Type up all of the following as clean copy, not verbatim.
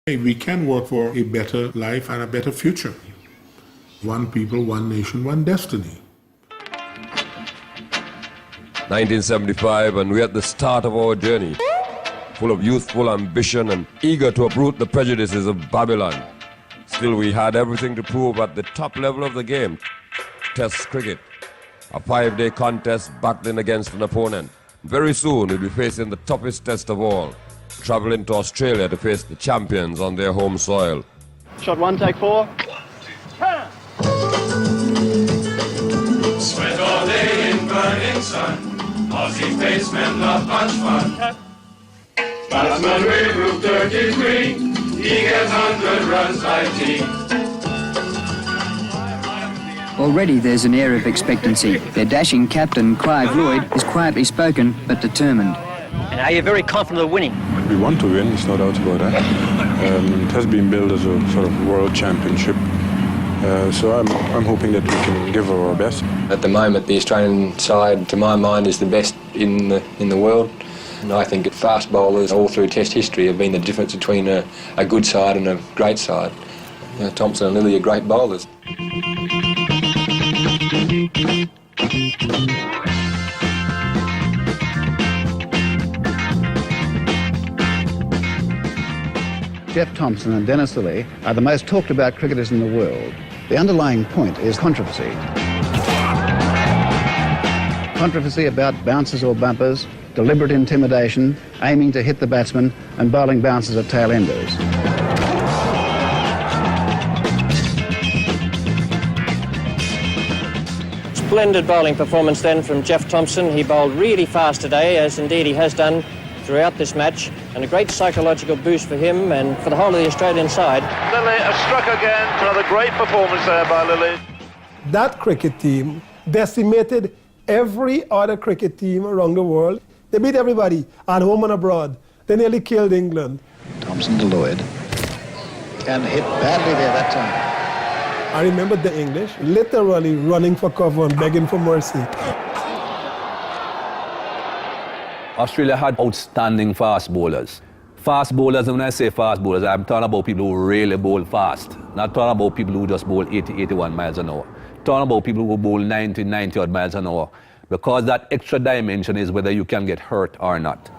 We can work for a better life and a better future. One people, one nation, one destiny. 1975, and we're at the start of our journey, full of youthful ambition and eager to uproot the prejudices of Babylon. Still, we had everything to prove at the top level of the game. Test cricket, a 5-day contest battling against an opponent. Very soon, we'll be facing the toughest test of all, traveling to Australia to face the champions on their home soil. Shot one, take four. Sweat all day in burning sun, Aussie basemen love much fun. Batsman with roof dirt is green, he gets 100 runs like tea. Already there's an air of expectancy. Their dashing captain, Clive Lloyd, is quietly spoken but determined. And are you very confident of winning? We want to win, there's no doubt about that. It has been billed as a sort of world championship. So I'm hoping that we can give our best. At the moment, the Australian side, to my mind, is the best in the world. And I think fast bowlers all through Test history have been the difference between a good side and a great side. Thompson and Lillee are great bowlers. Jeff Thompson and Dennis Lillee are the most talked about cricketers in the world. The underlying point is controversy. Controversy about bounces or bumpers, deliberate intimidation, aiming to hit the batsman and bowling bounces at tail enders. Splendid bowling performance then from Jeff Thompson. He bowled really fast today, as indeed he has done throughout this match, and a great psychological boost for him and for the whole of the Australian side. Lillee has struck again. Another great performance there by Lillee. That cricket team decimated every other cricket team around the world. They beat everybody, at home and abroad. They nearly killed England. Thompson to Lloyd. And hit badly there that time. I remember the English literally running for cover and begging for mercy. Australia had outstanding fast bowlers. Fast bowlers, and when I say fast bowlers, I'm talking about people who really bowl fast. Not talking about people who just bowl 80, 81 miles an hour. Talking about people who bowl 90, 90 odd miles an hour. Because that extra dimension is whether you can get hurt or not.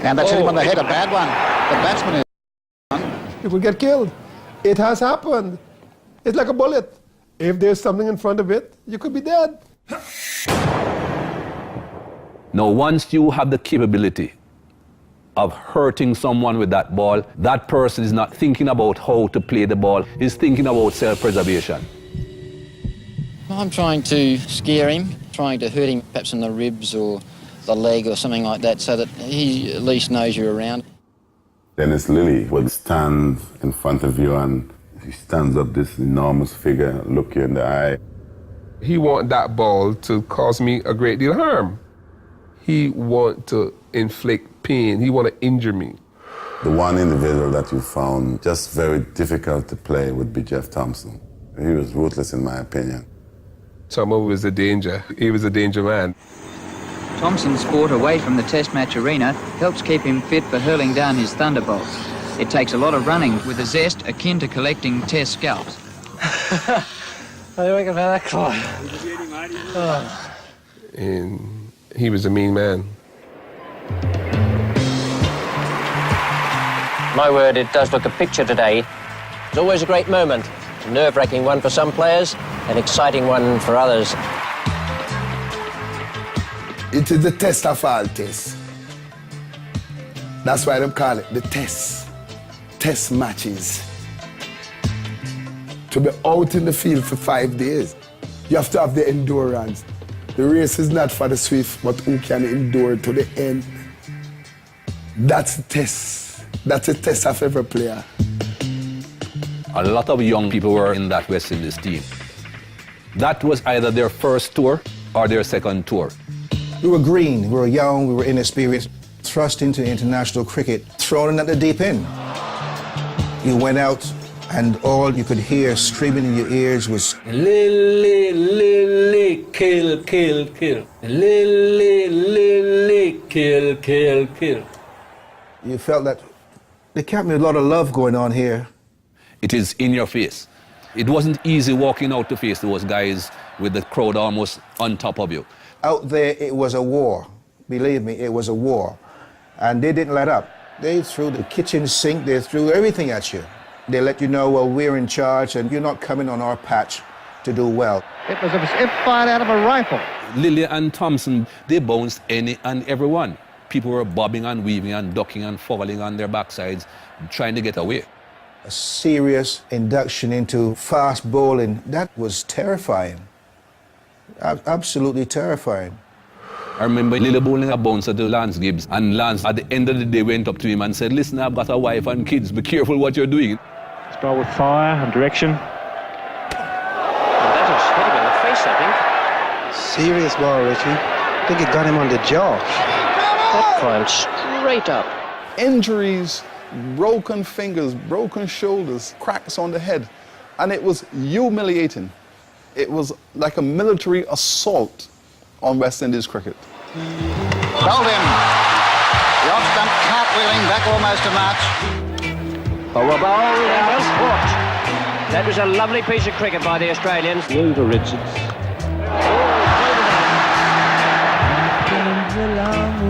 And that's hit him on the head, a bad one. The batsman is... People get killed. It has happened. It's like a bullet. If there's something in front of it, you could be dead. Now, once you have the capability of hurting someone with that ball, that person is not thinking about how to play the ball, he's thinking about self-preservation. I'm trying to scare him, trying to hurt him perhaps in the ribs or the leg or something like that, so that he at least knows you're around. Dennis Lillee would stand in front of you and he stands up, this enormous figure, look you in the eye. He want that ball to cause me a great deal of harm. He want to inflict pain. He want to injure me. The one individual that you found just very difficult to play would be Jeff Thompson. He was ruthless in my opinion. Tomo was a danger. He was a danger man. Thompson's sport away from the Test match arena helps keep him fit for hurling down his thunderbolts. It takes a lot of running with a zest akin to collecting Test scalps. What do you reckon about that, Clive? Oh. And he was a mean man. My word, it does look a picture today. It's always a great moment. A nerve-wracking one for some players, an exciting one for others. It is the test of all tests. That's why they call it the test. Test matches. To be out in the field for 5 days, you have to have the endurance. The race is not for the swift, but who can endure to the end. That's a test. That's a test of every player. A lot of young people were in that West Indies team. That was either their first tour or their second tour. We were green, we were young, we were inexperienced, thrust into international cricket, thrown in at the deep end. You went out and all you could hear screaming in your ears was Lillee, Lillee, kill, kill, kill. Lillee, Lillee, kill, kill, kill. You felt that They kept me a lot of love going on here. It is in your face. It wasn't easy walking out to face those guys with the crowd almost on top of you. Out there, it was a war. Believe me, it was a war. And they didn't let up. They threw the kitchen sink, they threw everything at you. They let you know, well, we're in charge and you're not coming on our patch to do well. It was as if fired out of a rifle. Lillee and Thompson, they bounced any and everyone. People were bobbing and weaving and ducking and falling on their backsides, trying to get away. A serious induction into fast bowling, that was terrifying. Absolutely terrifying. I remember Lillee bowling a bouncer to Lance Gibbs, and Lance at the end of the day went up to him and said, listen, I've got a wife and kids, be careful what you're doing. It's bowled with fire and direction. And that was hit him in the face, I think. Serious ball, Richie. I think it got him on the jaw. That climbed straight up. Injuries, broken fingers, broken shoulders, cracks on the head. And it was humiliating. It was like a military assault on West Indies cricket. Bowled him. The off-stump cartwheeling back almost a match. Over bowl, and well caught. That was a lovely piece of cricket by the Australians. Over Richards.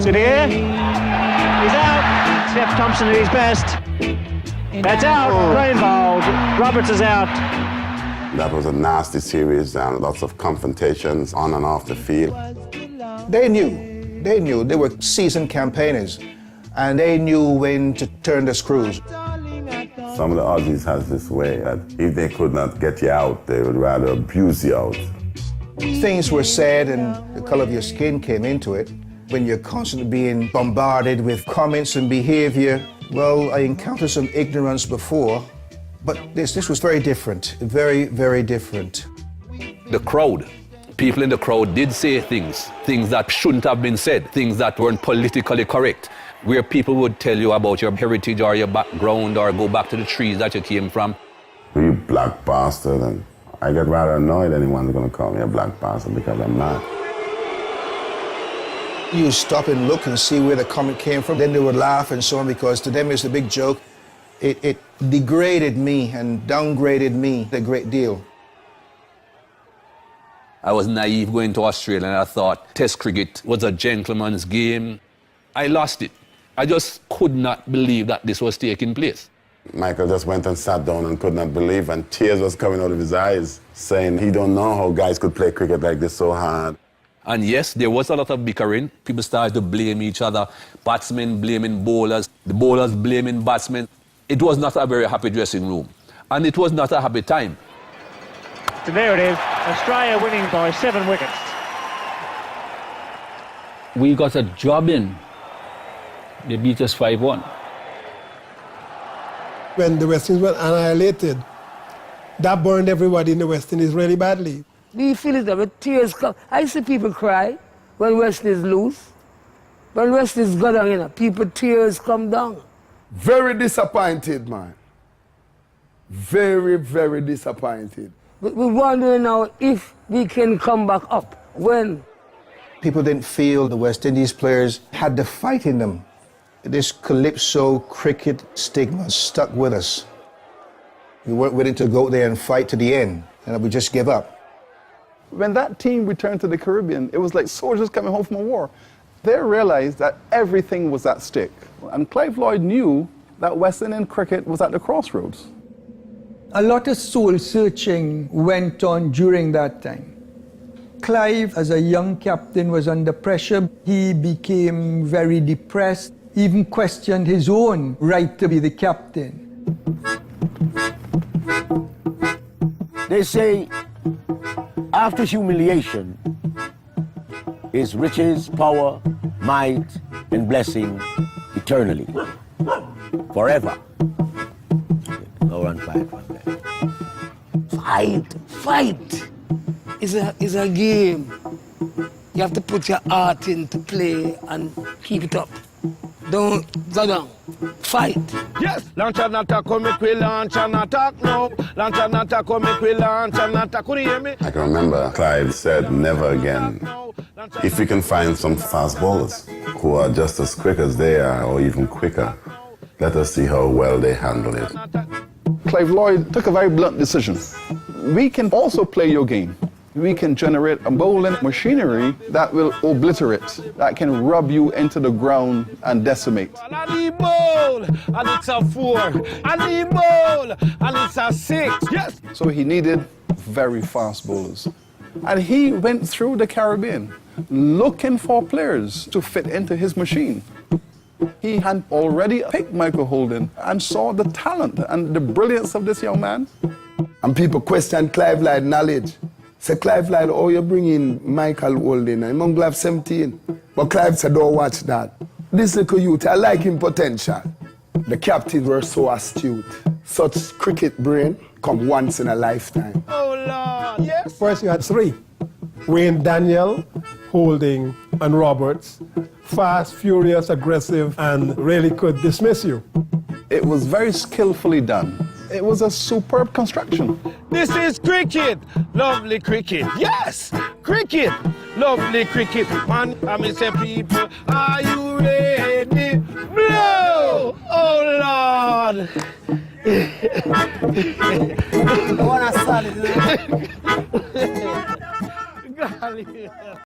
Sit here. He's out. Jeff Thompson at his best. That's out. Plain bowled. Roberts is out. That was a nasty series and lots of confrontations on and off the field. They knew. They were seasoned campaigners, and they knew when to turn the screws. Some of the Aussies has this way that if they could not get you out, they would rather abuse you out. Things were said and the color of your skin came into it. When you're constantly being bombarded with comments and behavior, well, I encountered some ignorance before, but this was very different, very, very different. The crowd, people in the crowd did say things that shouldn't have been said, things that weren't politically correct, where people would tell you about your heritage or your background or go back to the trees that you came from. You black bastard, and I get rather annoyed anyone's gonna call me a black bastard because I'm not. You stop and look and see where the comment came from, then they would laugh and so on because to them it's a big joke. It degraded me and downgraded me a great deal. I was naive going to Australia and I thought Test cricket was a gentleman's game. I lost it. I just could not believe that this was taking place. Michael just went and sat down and could not believe, and tears was coming out of his eyes, saying he don't know how guys could play cricket like this so hard. And yes, there was a lot of bickering. People started to blame each other. Batsmen blaming bowlers, the bowlers blaming batsmen. It was not a very happy dressing room. And it was not a happy time. So there it is, Australia winning by 7 wickets. We got a job in. They beat us 5-1. When the West Indies were annihilated, that burned everybody in the West Indies really badly. Do you feel it with tears come? I see people cry when West Indies lose. When West Indies go down, people tears come down. Very disappointed, man. Very, very disappointed. We're wondering now if we can come back up. When? People didn't feel the West Indies players had the fight in them. This calypso cricket stigma stuck with us. We weren't willing to go there and fight to the end, and we just give up. When that team returned to the Caribbean, it was like soldiers coming home from a war. They realized that everything was at stake. And Clive Lloyd knew that West Indian cricket was at the crossroads. A lot of soul searching went on during that time. Clive, as a young captain, was under pressure. He became very depressed, even questioned his own right to be the captain. They say after humiliation is riches, power, might, and blessing eternally, forever. Go run fight from there. Fight is a game. You have to put your heart in to play and keep it up. Don't go down. Fight. Yes! Launch an attack, come make we launch an attack now. Launch an attack, come make we launch an attack. Could you hear me? I can remember Clive said, never again. If we can find some fast bowlers who are just as quick as they are, or even quicker, Let us see how well they handle it. Clive Lloyd took a very blunt decision. We can also play your game. We can generate a bowling machinery that will obliterate, that can rub you into the ground and decimate. And he bowl, and it's a 4. And he bowl, and it's a 6. Yes. So he needed very fast bowlers. And he went through the Caribbean looking for players to fit into his machine. He had already picked Michael Holden and saw the talent and the brilliance of this young man. And people question Clive Lloyd's knowledge. Say, Clive Lloyd, oh, you bring in Michael Holden, and Mungle have 17. But Clive said, don't watch that. This little youth, I like him potential. The captains were so astute. Such cricket brain come once in a lifetime. Oh, Lord, yes. First you had 3. Wayne Daniel, Holding, and Roberts. Fast, furious, aggressive, and really could dismiss you. It was very skillfully done. It was a superb construction. This is cricket, lovely cricket. Yes, cricket, lovely cricket. Man, I mean, say people, are you ready? Blow! Oh, Lord. I want to solid.